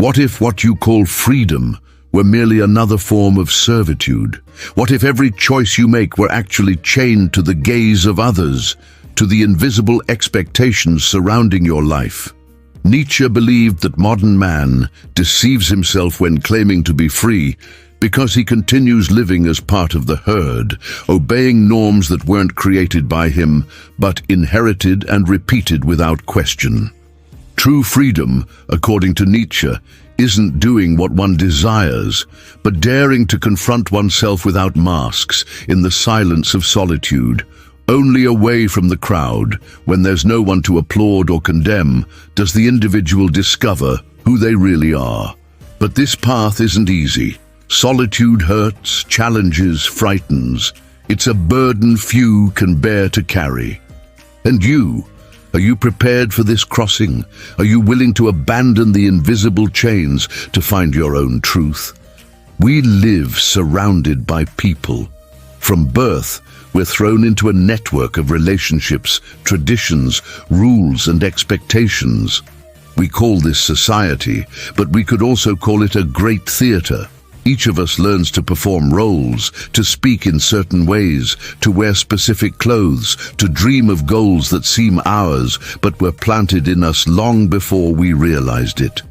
What if what you call freedom were merely another form of servitude? What if every choice you make were actually chained to the gaze of others, to the invisible expectations surrounding your life? Nietzsche believed that modern man deceives himself when claiming to be free because he continues living as part of the herd, obeying norms that weren't created by him, but inherited and repeated without question. True freedom, according to Nietzsche, isn't doing what one desires, but daring to confront oneself without masks, in the silence of solitude. Only away from the crowd, when there's no one to applaud or condemn, does the individual discover who they really are. But this path isn't easy. Solitude hurts, challenges, frightens. It's a burden few can bear to carry. And you? Are you prepared for this crossing? Are you willing to abandon the invisible chains to find your own truth? We live surrounded by people. From birth, we're thrown into a network of relationships, traditions, rules, and expectations. We call this society, but we could also call it a great theater. Each of us learns to perform roles, to speak in certain ways, to wear specific clothes, to dream of goals that seem ours, but were planted in us long before we realized it.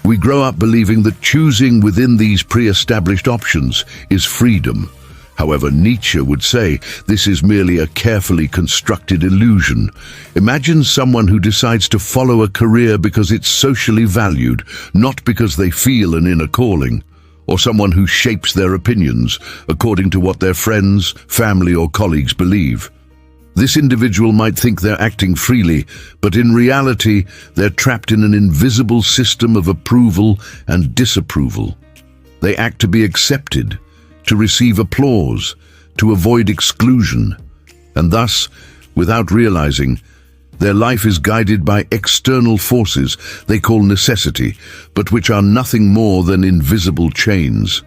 We grow up believing that choosing within these pre-established options is freedom. However, Nietzsche would say this is merely a carefully constructed illusion. Imagine someone who decides to follow a career because it's socially valued, not because they feel an inner calling. Or someone who shapes their opinions according to what their friends, family, or colleagues believe. This individual might think they're acting freely, but in reality, they're trapped in an invisible system of approval and disapproval. They act to be accepted, to receive applause, to avoid exclusion, and thus, without realizing, their life is guided by external forces they call necessity, but which are nothing more than invisible chains.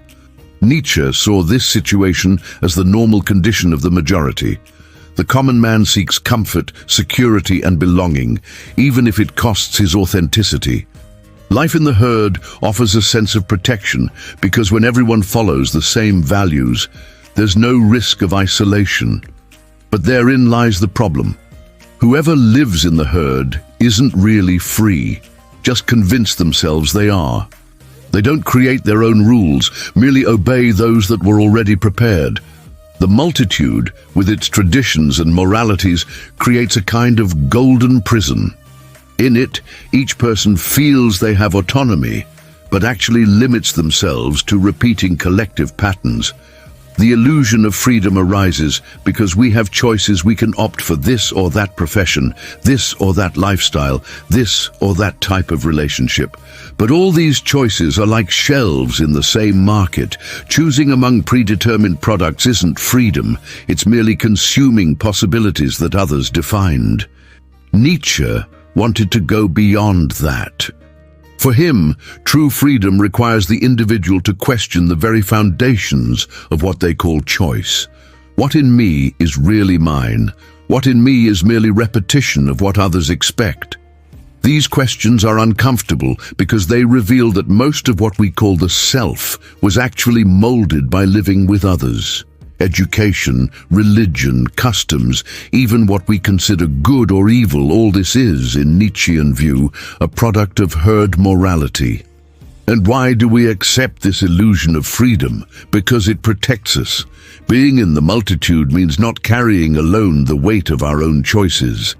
Nietzsche saw this situation as the normal condition of the majority. The common man seeks comfort, security, and belonging, even if it costs his authenticity. Life in the herd offers a sense of protection because when everyone follows the same values, there's no risk of isolation. But therein lies the problem. Whoever lives in the herd isn't really free, just convince themselves they are. They don't create their own rules, merely obey those that were already prepared. The multitude, with its traditions and moralities, creates a kind of golden prison. In it, each person feels they have autonomy, but actually limits themselves to repeating collective patterns. The illusion of freedom arises because we have choices. We can opt for this or that profession, this or that lifestyle, this or that type of relationship. But all these choices are like shelves in the same market. Choosing among predetermined products isn't freedom, it's merely consuming possibilities that others defined. Nietzsche wanted to go beyond that. For him, true freedom requires the individual to question the very foundations of what they call choice. What in me is really mine? What in me is merely repetition of what others expect? These questions are uncomfortable because they reveal that most of what we call the self was actually molded by living with others. Education, religion, customs, even what we consider good or evil, all this is, in Nietzschean view, a product of herd morality. And why do we accept this illusion of freedom? Because it protects us. Being in the multitude means not carrying alone the weight of our own choices.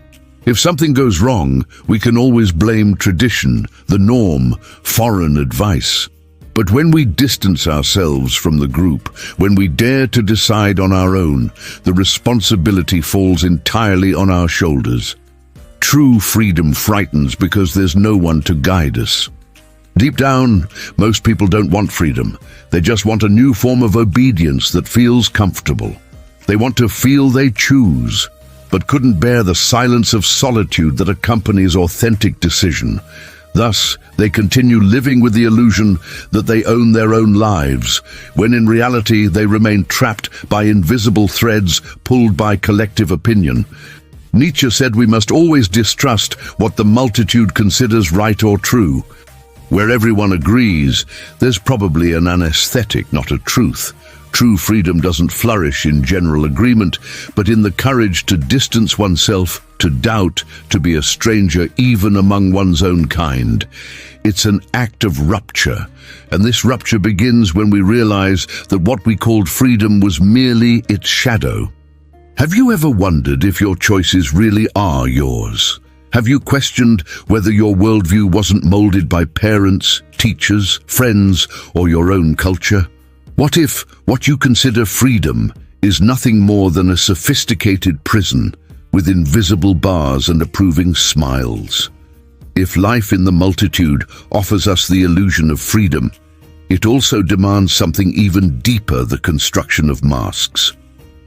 If something goes wrong, we can always blame tradition, the norm, foreign advice. But when we distance ourselves from the group, when we dare to decide on our own, the responsibility falls entirely on our shoulders. True freedom frightens because there's no one to guide us. Deep down, most people don't want freedom. They just want a new form of obedience that feels comfortable. They want to feel they choose, but couldn't bear the silence of solitude that accompanies authentic decision. Thus, they continue living with the illusion that they own their own lives, when in reality they remain trapped by invisible threads pulled by collective opinion. Nietzsche said we must always distrust what the multitude considers right or true. Where everyone agrees, there's probably an anesthetic, not a truth. True freedom doesn't flourish in general agreement, but in the courage to distance oneself, to doubt, to be a stranger even among one's own kind. It's an act of rupture, and this rupture begins when we realize that what we called freedom was merely its shadow. Have you ever wondered if your choices really are yours? Have you questioned whether your worldview wasn't molded by parents, teachers, friends, or your own culture? What if what you consider freedom is nothing more than a sophisticated prison with invisible bars and approving smiles? If life in the multitude offers us the illusion of freedom, it also demands something even deeper: the construction of masks.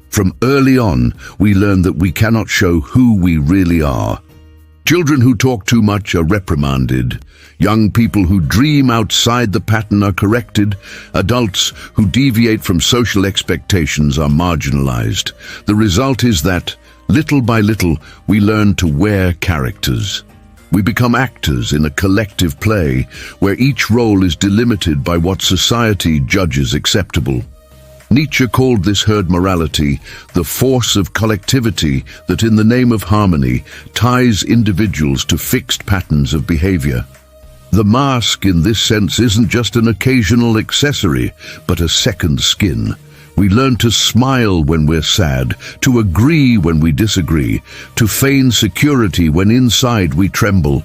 From early on, we learn that we cannot show who we really are. Children who talk too much are reprimanded. Young people who dream outside the pattern are corrected. Adults who deviate from social expectations are marginalized. The result is that, little by little, we learn to wear characters. We become actors in a collective play where each role is delimited by what society judges acceptable. Nietzsche called this herd morality the force of collectivity that, in the name of harmony, ties individuals to fixed patterns of behavior. The mask, in this sense, isn't just an occasional accessory, but a second skin. We learn to smile when we're sad, to agree when we disagree, to feign security when inside we tremble.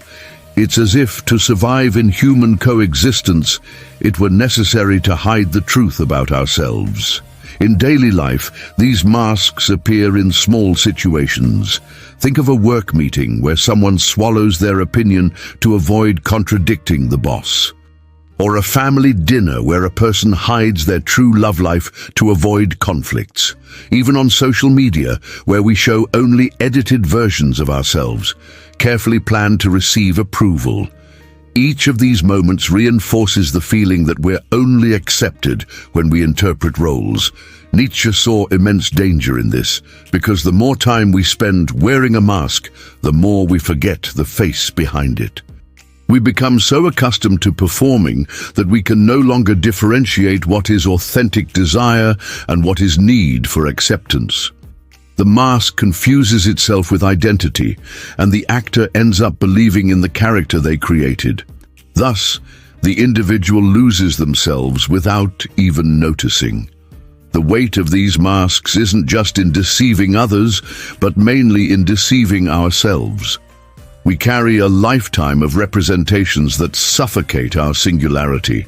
It's as if, to survive in human coexistence, it were necessary to hide the truth about ourselves. In daily life, these masks appear in small situations. Think of a work meeting where someone swallows their opinion to avoid contradicting the boss. Or a family dinner where a person hides their true love life to avoid conflicts. Even on social media, where we show only edited versions of ourselves, carefully planned to receive approval. Each of these moments reinforces the feeling that we're only accepted when we interpret roles. Nietzsche saw immense danger in this, because the more time we spend wearing a mask, the more we forget the face behind it. We become so accustomed to performing that we can no longer differentiate what is authentic desire and what is need for acceptance. The mask confuses itself with identity, and the actor ends up believing in the character they created. Thus, the individual loses themselves without even noticing. The weight of these masks isn't just in deceiving others, but mainly in deceiving ourselves. We carry a lifetime of representations that suffocate our singularity.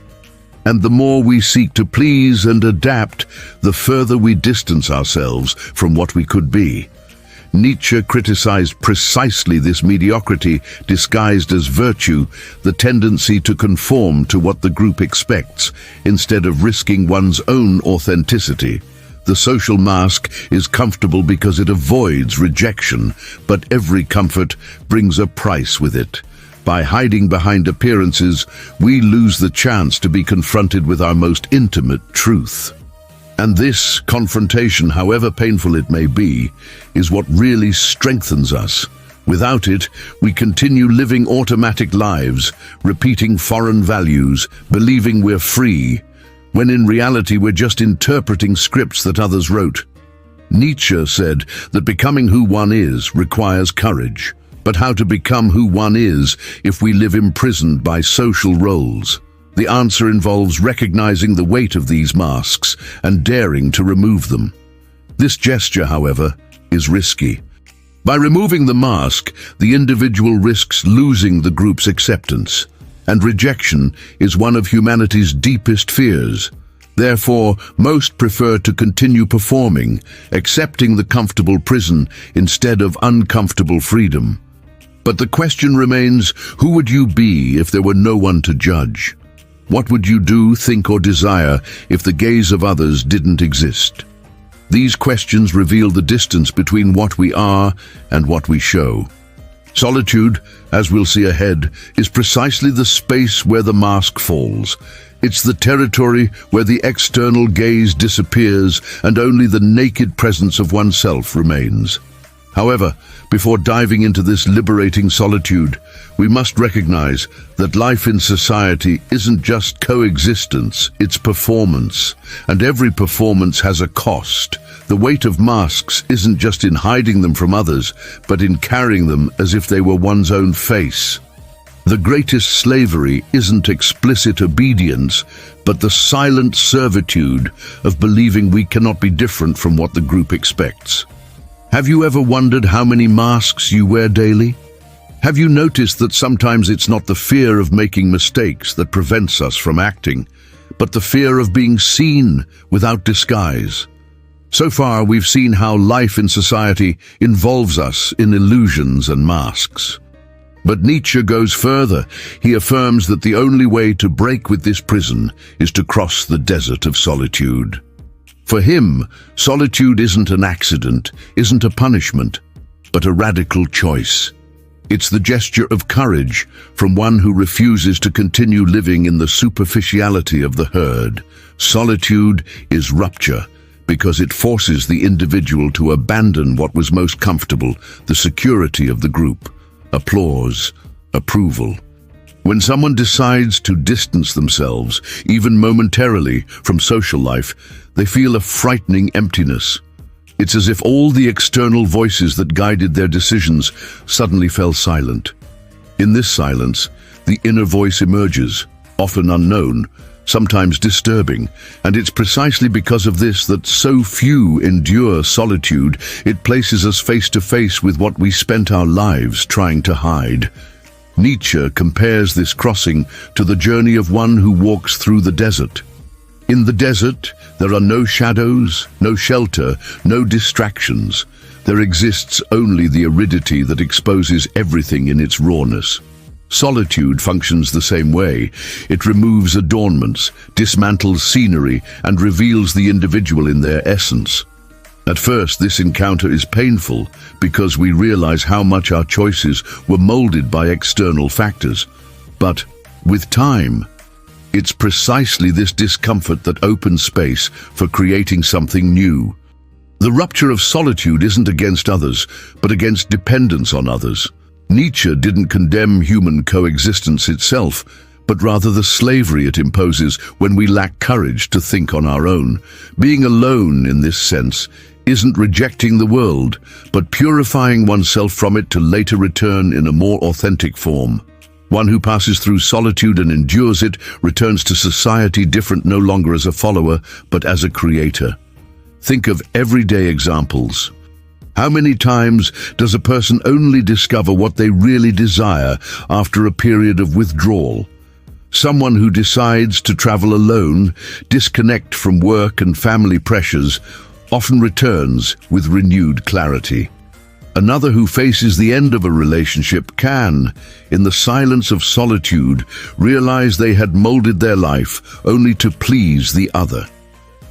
And the more we seek to please and adapt, the further we distance ourselves from what we could be. Nietzsche criticized precisely this mediocrity disguised as virtue, the tendency to conform to what the group expects, instead of risking one's own authenticity. The social mask is comfortable because it avoids rejection, but every comfort brings a price with it. By hiding behind appearances, we lose the chance to be confronted with our most intimate truth. And this confrontation, however painful it may be, is what really strengthens us. Without it, we continue living automatic lives, repeating foreign values, believing we're free, when in reality we're just interpreting scripts that others wrote. Nietzsche said that becoming who one is requires courage. But how to become who one is if we live imprisoned by social roles? The answer involves recognizing the weight of these masks and daring to remove them. This gesture, however, is risky. By removing the mask, the individual risks losing the group's acceptance, and rejection is one of humanity's deepest fears. Therefore, most prefer to continue performing, accepting the comfortable prison instead of uncomfortable freedom. But the question remains, who would you be if there were no one to judge? What would you do, think, or desire if the gaze of others didn't exist? These questions reveal the distance between what we are and what we show. Solitude, as we'll see ahead, is precisely the space where the mask falls. It's the territory where the external gaze disappears and only the naked presence of oneself remains. However, before diving into this liberating solitude, we must recognize that life in society isn't just coexistence, it's performance. And every performance has a cost. The weight of masks isn't just in hiding them from others, but in carrying them as if they were one's own face. The greatest slavery isn't explicit obedience, but the silent servitude of believing we cannot be different from what the group expects. Have you ever wondered how many masks you wear daily? Have you noticed that sometimes it's not the fear of making mistakes that prevents us from acting, but the fear of being seen without disguise? So far, we've seen how life in society involves us in illusions and masks. But Nietzsche goes further. He affirms that the only way to break with this prison is to cross the desert of solitude. For him, solitude isn't an accident, isn't a punishment, but a radical choice. It's the gesture of courage from one who refuses to continue living in the superficiality of the herd. Solitude is rupture because it forces the individual to abandon what was most comfortable, the security of the group, applause, approval. When someone decides to distance themselves, even momentarily, from social life, they feel a frightening emptiness. It's as if all the external voices that guided their decisions suddenly fell silent. In this silence, the inner voice emerges, often unknown, sometimes disturbing, and it's precisely because of this that so few endure solitude. It places us face to face with what we spent our lives trying to hide. Nietzsche compares this crossing to the journey of one who walks through the desert. In the desert, there are no shadows, no shelter, no distractions. There exists only the aridity that exposes everything in its rawness. Solitude functions the same way. It removes adornments, dismantles scenery, and reveals the individual in their essence. At first, this encounter is painful because we realize how much our choices were molded by external factors. But with time, it's precisely this discomfort that opens space for creating something new. The rupture of solitude isn't against others, but against dependence on others. Nietzsche didn't condemn human coexistence itself, but rather the slavery it imposes when we lack courage to think on our own. Being alone, in this sense, isn't rejecting the world, but purifying oneself from it to later return in a more authentic form. One who passes through solitude and endures it returns to society different no longer as a follower, but as a creator. Think of everyday examples. How many times does a person only discover what they really desire after a period of withdrawal? Someone who decides to travel alone, disconnect from work and family pressures, often returns with renewed clarity. Another who faces the end of a relationship can, in the silence of solitude, realize they had molded their life only to please the other.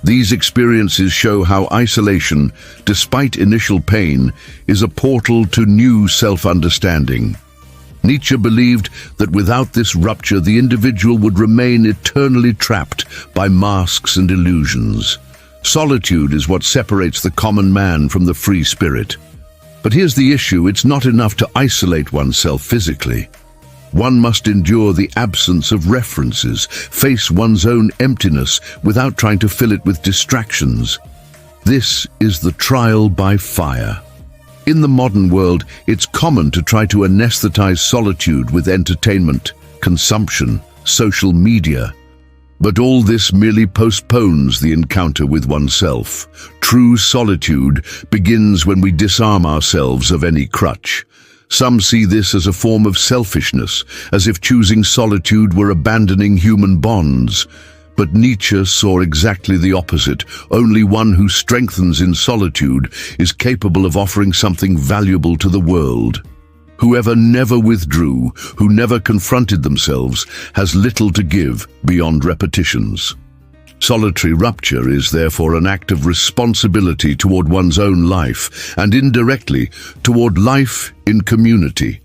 These experiences show how isolation, despite initial pain, is a portal to new self-understanding. Nietzsche believed that without this rupture, the individual would remain eternally trapped by masks and illusions. Solitude is what separates the common man from the free spirit. But here's the issue: it's not enough to isolate oneself physically. One must endure the absence of references, face one's own emptiness without trying to fill it with distractions. This is the trial by fire. In the modern world, it's common to try to anesthetize solitude with entertainment, consumption, social media. But all this merely postpones the encounter with oneself. True solitude begins when we disarm ourselves of any crutch. Some see this as a form of selfishness, as if choosing solitude were abandoning human bonds. But Nietzsche saw exactly the opposite. Only one who strengthens in solitude is capable of offering something valuable to the world. Whoever never withdrew, who never confronted themselves, has little to give beyond repetitions. Solitary rupture is therefore an act of responsibility toward one's own life, and indirectly toward life in community.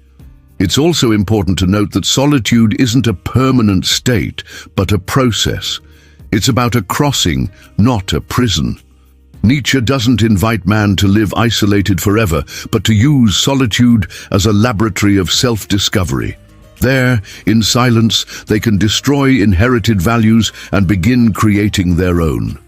It's also important to note that solitude isn't a permanent state, but a process. It's about a crossing, not a prison. Nietzsche doesn't invite man to live isolated forever, but to use solitude as a laboratory of self-discovery. There, in silence, they can destroy inherited values and begin creating their own.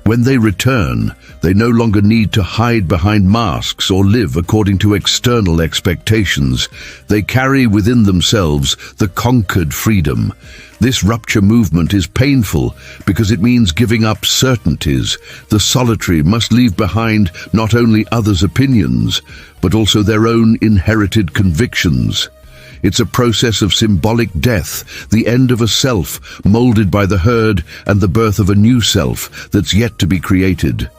When they return, they no longer need to hide behind masks or live according to external expectations. They carry within themselves the conquered freedom. This rupture movement is painful because it means giving up certainties. The solitary must leave behind not only others' opinions, but also their own inherited convictions. It's a process of symbolic death, the end of a self molded by the herd and the birth of a new self that's yet to be created.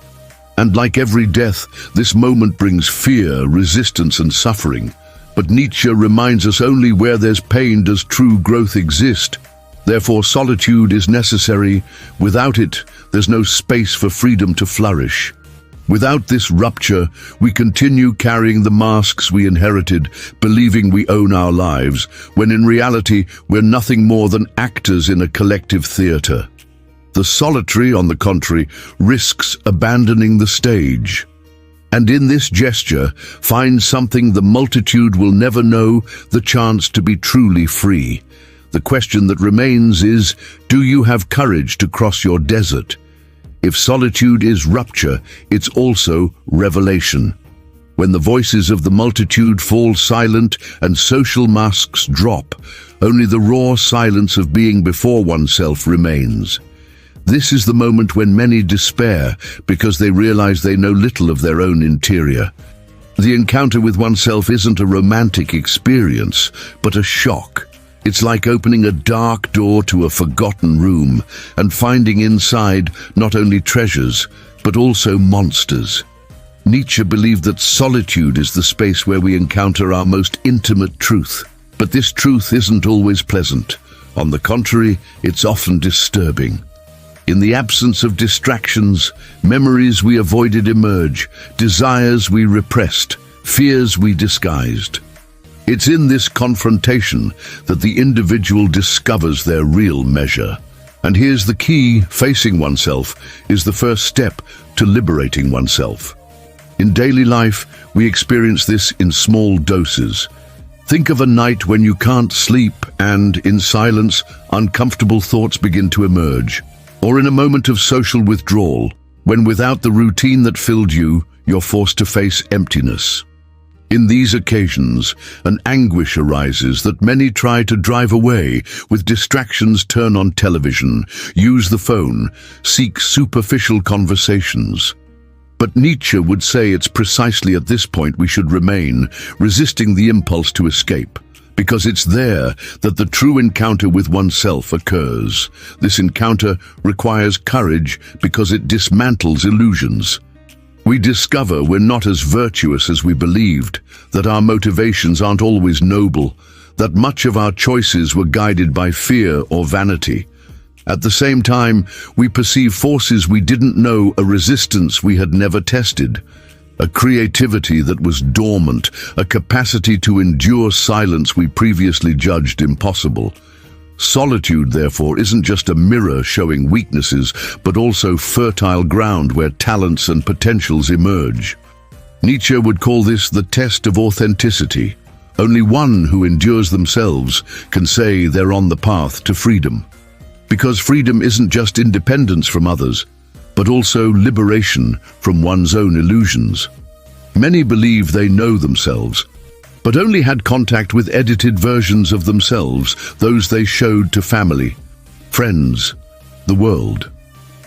And like every death, this moment brings fear, resistance, and suffering. But Nietzsche reminds us only where there's pain does true growth exist. Therefore, solitude is necessary. Without it, there's no space for freedom to flourish. Without this rupture, we continue carrying the masks we inherited, believing we own our lives, when in reality we're nothing more than actors in a collective theater. The solitary, on the contrary, risks abandoning the stage. And in this gesture, finds something the multitude will never know, the chance to be truly free. The question that remains is, do you have courage to cross your desert? If solitude is rupture, it's also revelation. When the voices of the multitude fall silent and social masks drop, only the raw silence of being before oneself remains. This is the moment when many despair because they realize they know little of their own interior. The encounter with oneself isn't a romantic experience, but a shock. It's like opening a dark door to a forgotten room and finding inside not only treasures, but also monsters. Nietzsche believed that solitude is the space where we encounter our most intimate truth. But this truth isn't always pleasant. On the contrary, it's often disturbing. In the absence of distractions, memories we avoided emerge, desires we repressed, fears we disguised. It's in this confrontation that the individual discovers their real measure. And here's the key: facing oneself is the first step to liberating oneself. In daily life, we experience this in small doses. Think of a night when you can't sleep and, in silence, uncomfortable thoughts begin to emerge. Or in a moment of social withdrawal, when without the routine that filled you, you're forced to face emptiness. In these occasions, an anguish arises that many try to drive away with distractions. Turn on television, use the phone, seek superficial conversations. But Nietzsche would say it's precisely at this point we should remain, resisting the impulse to escape, because it's there that the true encounter with oneself occurs. This encounter requires courage because it dismantles illusions. We discover we're not as virtuous as we believed, that our motivations aren't always noble, that much of our choices were guided by fear or vanity. At the same time, we perceive forces we didn't know, a resistance we had never tested, a creativity that was dormant, a capacity to endure silence we previously judged impossible. Solitude, therefore, isn't just a mirror showing weaknesses, but also fertile ground where talents and potentials emerge. Nietzsche would call this the test of authenticity. Only one who endures themselves can say they're on the path to freedom. Because freedom isn't just independence from others, but also liberation from one's own illusions. Many believe they know themselves, but only had contact with edited versions of themselves, those they showed to family, friends, the world.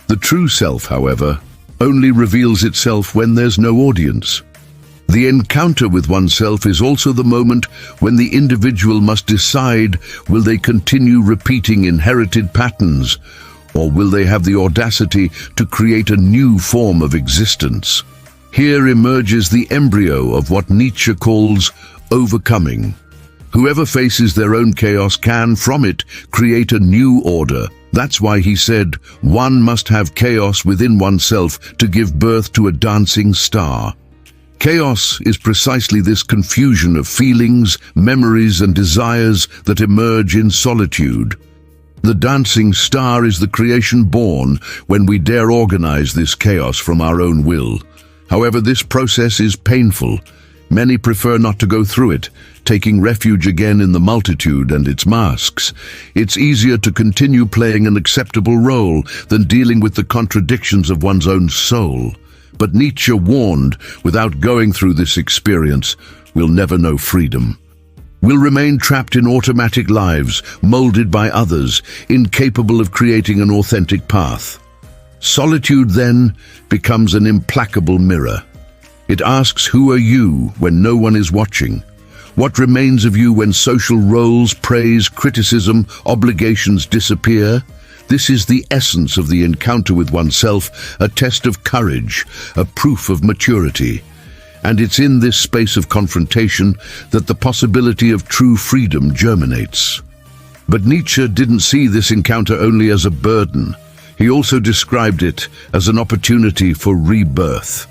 The true self, however, only reveals itself when there's no audience. The encounter with oneself is also the moment when the individual must decide, will they continue repeating inherited patterns, or will they have the audacity to create a new form of existence? Here emerges the embryo of what Nietzsche calls overcoming. Whoever faces their own chaos can, from it, create a new order. That's why he said, one must have chaos within oneself to give birth to a dancing star. Chaos is precisely this confusion of feelings, memories, and desires that emerge in solitude. The dancing star is the creation born when we dare organize this chaos from our own will. However, this process is painful. Many prefer not to go through it, taking refuge again in the multitude and its masks. It's easier to continue playing an acceptable role than dealing with the contradictions of one's own soul. But Nietzsche warned, without going through this experience, we'll never know freedom. We'll remain trapped in automatic lives, molded by others, incapable of creating an authentic path. Solitude, then, becomes an implacable mirror. It asks, who are you when no one is watching? What remains of you when social roles, praise, criticism, obligations disappear? This is the essence of the encounter with oneself, a test of courage, a proof of maturity. And it's in this space of confrontation that the possibility of true freedom germinates. But Nietzsche didn't see this encounter only as a burden. He also described it as an opportunity for rebirth.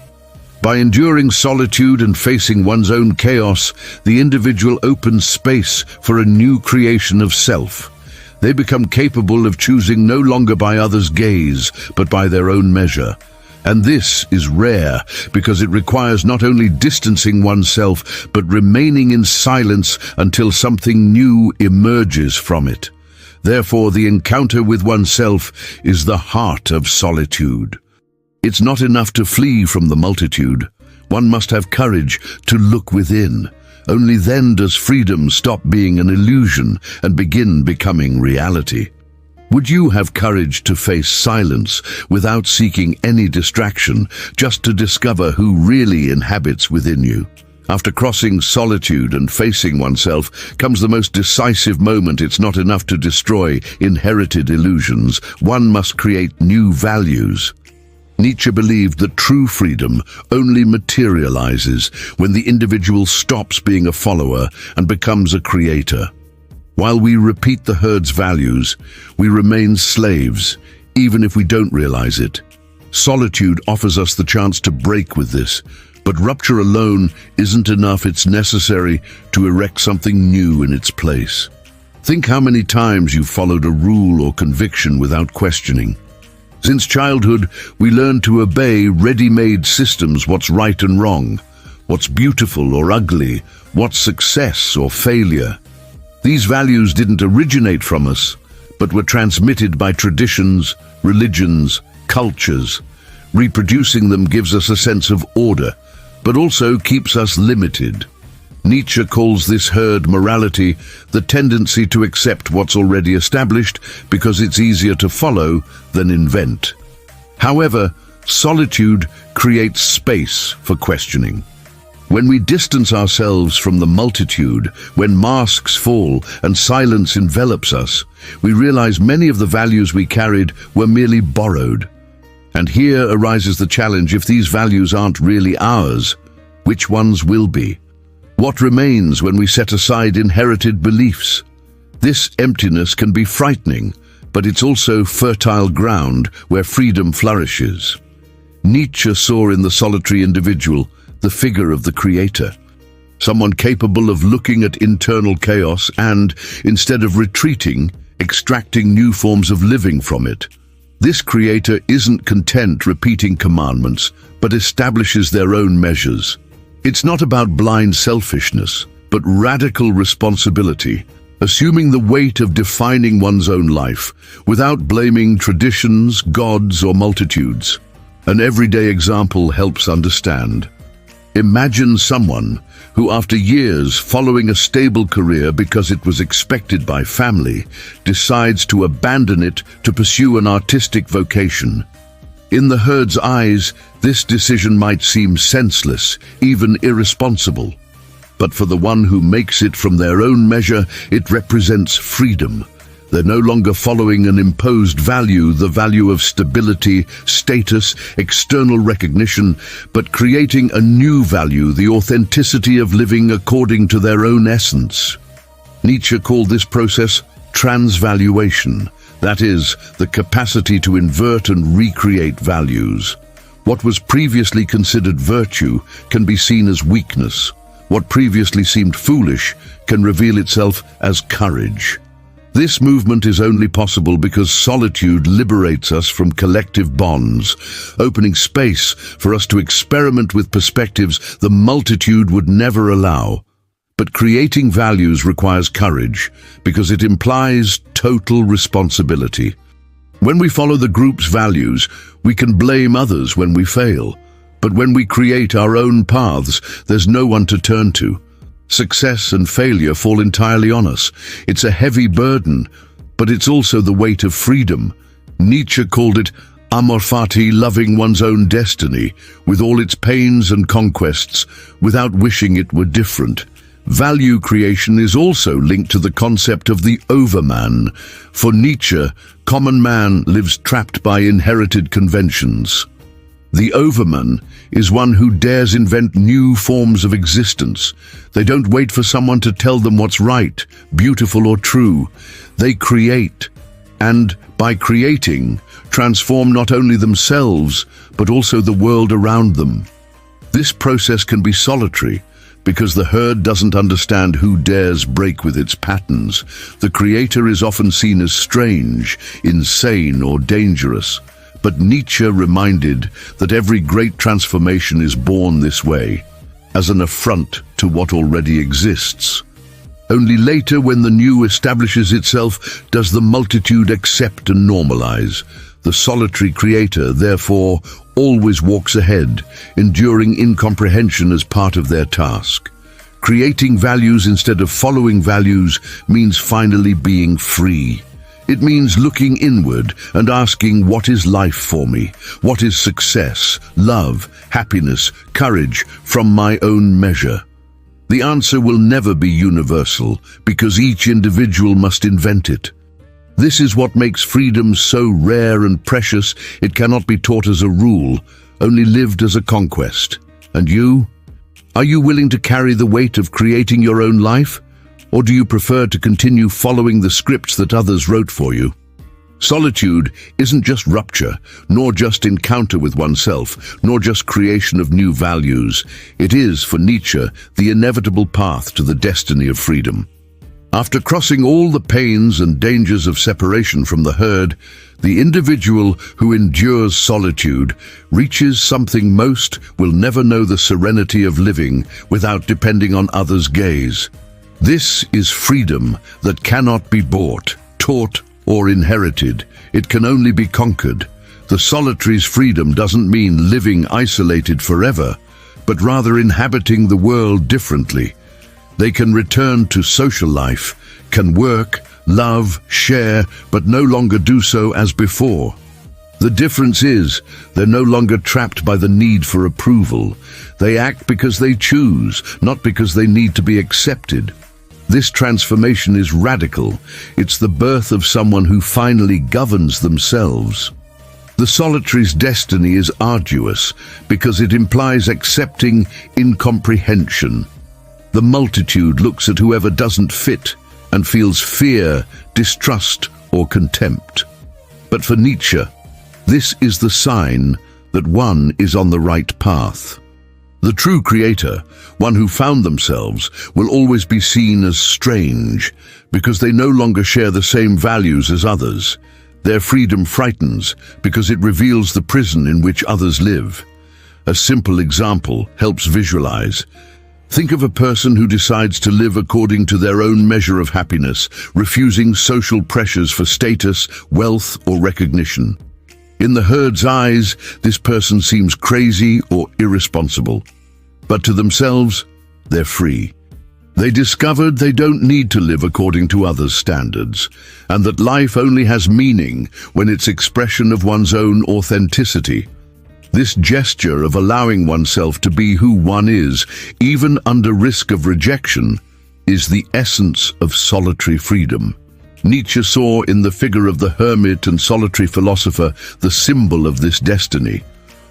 By enduring solitude and facing one's own chaos, the individual opens space for a new creation of self. They become capable of choosing no longer by others' gaze, but by their own measure. And this is rare because it requires not only distancing oneself, but remaining in silence until something new emerges from it. Therefore, the encounter with oneself is the heart of solitude. It's not enough to flee from the multitude. One must have courage to look within. Only then does freedom stop being an illusion and begin becoming reality. Would you have courage to face silence without seeking any distraction, just to discover who really inhabits within you? After crossing solitude and facing oneself comes the most decisive moment. It's not enough to destroy inherited illusions. One must create new values. Nietzsche believed that true freedom only materializes when the individual stops being a follower and becomes a creator. While we repeat the herd's values, we remain slaves, even if we don't realize it. Solitude offers us the chance to break with this, but rupture alone isn't enough. It's necessary to erect something new in its place. Think how many times you've followed a rule or conviction without questioning. Since childhood, we learn to obey ready-made systems: what's right and wrong, what's beautiful or ugly, what's success or failure. These values didn't originate from us, but were transmitted by traditions, religions, cultures. Reproducing them gives us a sense of order, but also keeps us limited. Nietzsche calls this herd morality, the tendency to accept what's already established because it's easier to follow than invent. However, solitude creates space for questioning. When we distance ourselves from the multitude, when masks fall and silence envelops us, we realize many of the values we carried were merely borrowed. And here arises the challenge: if these values aren't really ours, which ones will be? What remains when we set aside inherited beliefs? This emptiness can be frightening, but it's also fertile ground where freedom flourishes. Nietzsche saw in the solitary individual the figure of the creator, someone capable of looking at internal chaos and, instead of retreating, extracting new forms of living from it. This creator isn't content repeating commandments, but establishes their own measures. It's not about blind selfishness, but radical responsibility, assuming the weight of defining one's own life, without blaming traditions, gods, or multitudes. An everyday example helps understand. Imagine someone who, after years following a stable career because it was expected by family, decides to abandon it to pursue an artistic vocation. In the herd's eyes, this decision might seem senseless, even irresponsible. But for the one who makes it from their own measure, it represents freedom. They're no longer following an imposed value, the value of stability, status, external recognition, but creating a new value, the authenticity of living according to their own essence. Nietzsche called this process transvaluation. That is, the capacity to invert and recreate values. What was previously considered virtue can be seen as weakness. What previously seemed foolish can reveal itself as courage. This movement is only possible because solitude liberates us from collective bonds, opening space for us to experiment with perspectives the multitude would never allow. But creating values requires courage, because it implies total responsibility. When we follow the group's values, we can blame others when we fail. But when we create our own paths, there's no one to turn to. Success and failure fall entirely on us. It's a heavy burden, but it's also the weight of freedom. Nietzsche called it amor fati, loving one's own destiny, with all its pains and conquests, without wishing it were different. Value creation is also linked to the concept of the overman. For Nietzsche, common man lives trapped by inherited conventions. The overman is one who dares invent new forms of existence. They don't wait for someone to tell them what's right, beautiful or true. They create, and by creating, transform not only themselves, but also the world around them. This process can be solitary, because the herd doesn't understand who dares break with its patterns. The creator is often seen as strange, insane, or dangerous. But Nietzsche reminded that every great transformation is born this way, as an affront to what already exists. Only later, when the new establishes itself, does the multitude accept and normalize. The solitary creator, therefore, always walks ahead, enduring incomprehension as part of their task. Creating values instead of following values means finally being free. It means looking inward and asking, what is life for me? What is success, love, happiness, courage from my own measure? The answer will never be universal, because each individual must invent it. This is what makes freedom so rare and precious. It cannot be taught as a rule, only lived as a conquest. And you? Are you willing to carry the weight of creating your own life? Or do you prefer to continue following the scripts that others wrote for you? Solitude isn't just rupture, nor just encounter with oneself, nor just creation of new values. It is, for Nietzsche, the inevitable path to the destiny of freedom. After crossing all the pains and dangers of separation from the herd, the individual who endures solitude reaches something most will never know: the serenity of living without depending on others' gaze. This is freedom that cannot be bought, taught, or inherited. It can only be conquered. The solitary's freedom doesn't mean living isolated forever, but rather inhabiting the world differently. They can return to social life, can work, love, share, but no longer do so as before. The difference is, they're no longer trapped by the need for approval. They act because they choose, not because they need to be accepted. This transformation is radical. It's the birth of someone who finally governs themselves. The solitary's destiny is arduous because it implies accepting incomprehension. The multitude looks at whoever doesn't fit and feels fear, distrust, or contempt. But for Nietzsche, this is the sign that one is on the right path. The true creator, one who found themselves, will always be seen as strange because they no longer share the same values as others. Their freedom frightens because it reveals the prison in which others live. A simple example helps visualize. Think of a person who decides to live according to their own measure of happiness, refusing social pressures for status, wealth, or recognition. In the herd's eyes, this person seems crazy or irresponsible. But to themselves, they're free. They discovered they don't need to live according to others' standards, and that life only has meaning when it's expression of one's own authenticity. This gesture of allowing oneself to be who one is, even under risk of rejection, is the essence of solitary freedom. Nietzsche saw in the figure of the hermit and solitary philosopher the symbol of this destiny,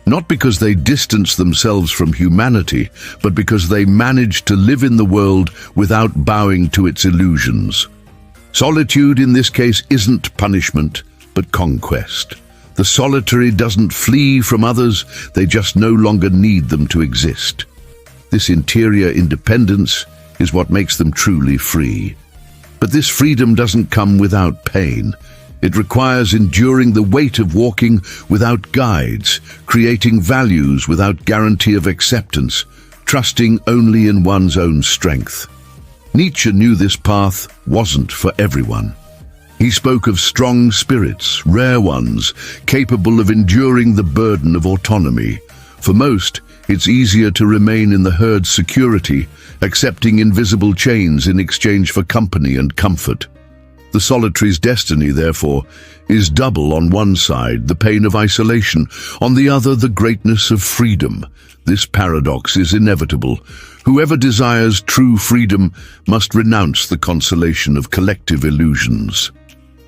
not because they distanced themselves from humanity, but because they managed to live in the world without bowing to its illusions. Solitude in this case isn't punishment, but conquest. The solitary doesn't flee from others, they just no longer need them to exist. This interior independence is what makes them truly free. But this freedom doesn't come without pain. It requires enduring the weight of walking without guides, creating values without guarantee of acceptance, trusting only in one's own strength. Nietzsche knew this path wasn't for everyone. He spoke of strong spirits, rare ones, capable of enduring the burden of autonomy. For most, it's easier to remain in the herd's security, accepting invisible chains in exchange for company and comfort. The solitary's destiny, therefore, is double: on one side, the pain of isolation; on the other, the greatness of freedom. This paradox is inevitable. Whoever desires true freedom must renounce the consolation of collective illusions.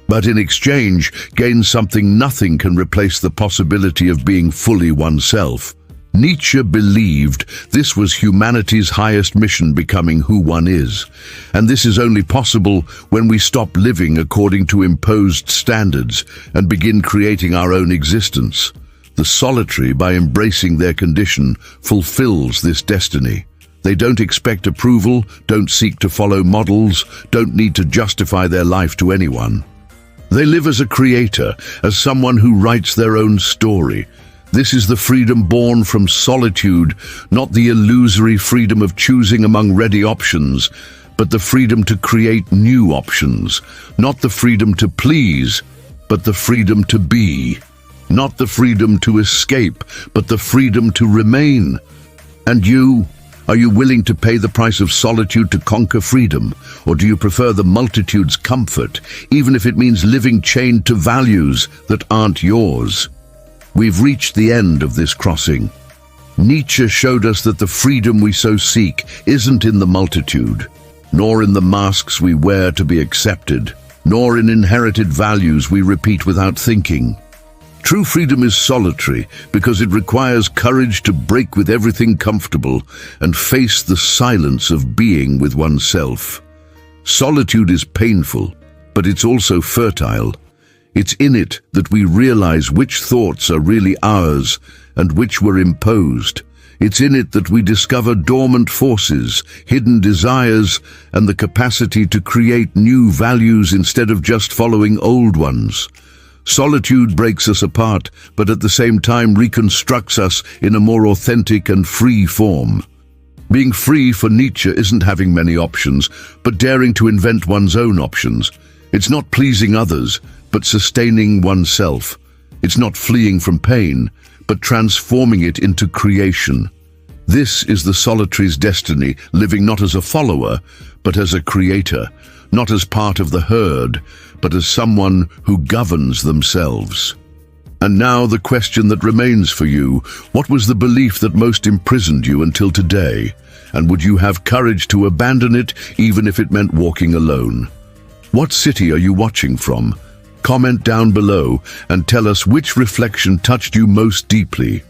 But in exchange, gain something nothing can replace: the possibility of being fully oneself. Nietzsche believed this was humanity's highest mission, becoming who one is. And this is only possible when we stop living according to imposed standards and begin creating our own existence. The solitary, by embracing their condition, fulfills this destiny. They don't expect approval, don't seek to follow models, don't need to justify their life to anyone. They live as a creator, as someone who writes their own story. This is the freedom born from solitude, not the illusory freedom of choosing among ready options, but the freedom to create new options. Not the freedom to please, but the freedom to be. Not the freedom to escape, but the freedom to remain. And you? Are you willing to pay the price of solitude to conquer freedom? Or do you prefer the multitude's comfort, even if it means living chained to values that aren't yours? We've reached the end of this crossing. Nietzsche showed us that the freedom we so seek isn't in the multitude, nor in the masks we wear to be accepted, nor in inherited values we repeat without thinking. True freedom is solitary because it requires courage to break with everything comfortable and face the silence of being with oneself. Solitude is painful, but it's also fertile. It's in it that we realize which thoughts are really ours and which were imposed. It's in it that we discover dormant forces, hidden desires, and the capacity to create new values instead of just following old ones. Solitude breaks us apart, but at the same time reconstructs us in a more authentic and free form. Being free for Nietzsche isn't having many options, but daring to invent one's own options. It's not pleasing others, but sustaining oneself. It's not fleeing from pain, but transforming it into creation. This is the solitary's destiny, living not as a follower, but as a creator, not as part of the herd, but as someone who governs themselves. And now the question that remains for you: what was the belief that most imprisoned you until today? And would you have courage to abandon it, even if it meant walking alone? What city are you watching from? Comment down below and tell us which reflection touched you most deeply.